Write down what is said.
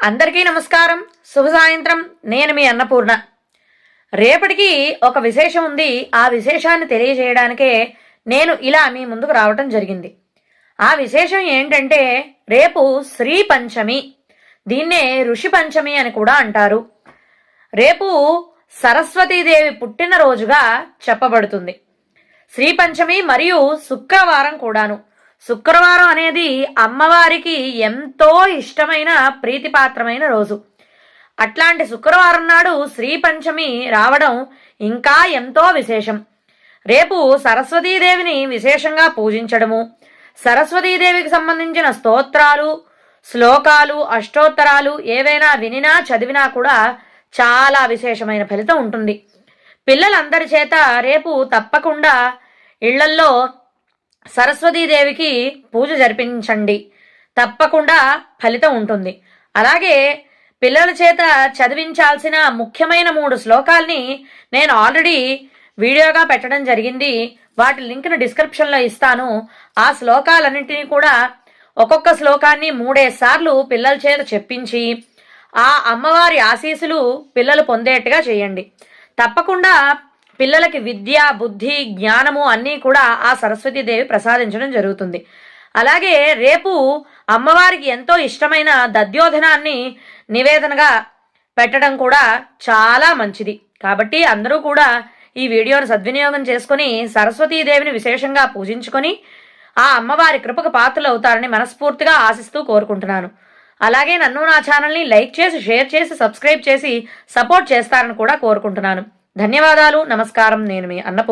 అందరికీ నమస్కారం. శుభ సాయంత్రం. నేను మీ అన్నపూర్ణ. రేపటికి ఒక విశేషం ఉంది. ఆ విశేషాన్ని తెలియజేయడానికే నేను ఇలా మీ ముందుకు రావటం జరిగింది. ఆ విశేషం ఏంటంటే రేపు శ్రీ పంచమి. దీన్నే ఋషి పంచమి అని కూడా అంటారు. రేపు సరస్వతీదేవి పుట్టినరోజుగా చెప్పబడుతుంది. శ్రీ పంచమి మరియు శుక్రవారం కూడాను. శుక్రవారం అనేది అమ్మవారికి ఎంతో ఇష్టమైన ప్రీతిపాత్రమైన రోజు. అట్లాంటి శుక్రవారం నాడు శ్రీ పంచమి రావడం ఇంకా ఎంతో విశేషం. రేపు సరస్వతీదేవిని విశేషంగా పూజించడము, సరస్వతీదేవికి సంబంధించిన స్తోత్రాలు, శ్లోకాలు, అష్టోత్తరాలు ఏవైనా వినినా చదివినా కూడా చాలా విశేషమైన ఫలితం ఉంటుంది. పిల్లలందరి చేత రేపు తప్పకుండా ఇళ్లల్లో సరస్వతీదేవికి పూజ జరిపించండి. తప్పకుండా ఫలితం ఉంటుంది. అలాగే పిల్లల చేత చదివించాల్సిన ముఖ్యమైన 3 శ్లోకాల్ని నేను ఆల్రెడీ వీడియోగా పెట్టడం జరిగింది. వాటి లింక్ను డిస్క్రిప్షన్లో ఇస్తాను. ఆ శ్లోకాలన్నింటినీ కూడా ఒక్కొక్క శ్లోకాన్ని 3 సార్లు పిల్లల చేత చెప్పించి ఆ అమ్మవారి ఆశీస్సులు పిల్లలు పొందేట్టుగా చేయండి. తప్పకుండా పిల్లలకి విద్య, బుద్ధి, జ్ఞానము అన్నీ కూడా ఆ సరస్వతీదేవి ప్రసాదించడం జరుగుతుంది. అలాగే రేపు అమ్మవారికి ఎంతో ఇష్టమైన దద్యోధనాన్ని నివేదనగా పెట్టడం కూడా చాలా మంచిది. కాబట్టి అందరూ కూడా ఈ వీడియోను సద్వినియోగం చేసుకుని సరస్వతీదేవిని విశేషంగా పూజించుకొని ఆ అమ్మవారి కృపకు పాత్రలు అవుతారని మనస్ఫూర్తిగా ఆశిస్తూ కోరుకుంటున్నాను. అలాగే నన్ను, నా ఛానల్ని లైక్ చేసి, షేర్ చేసి, సబ్స్క్రైబ్ చేసి సపోర్ట్ చేస్తారని కూడా కోరుకుంటున్నాను. ధన్యవాదాలు. నమస్కారం. నేను మీ అన్నపూర్ణ.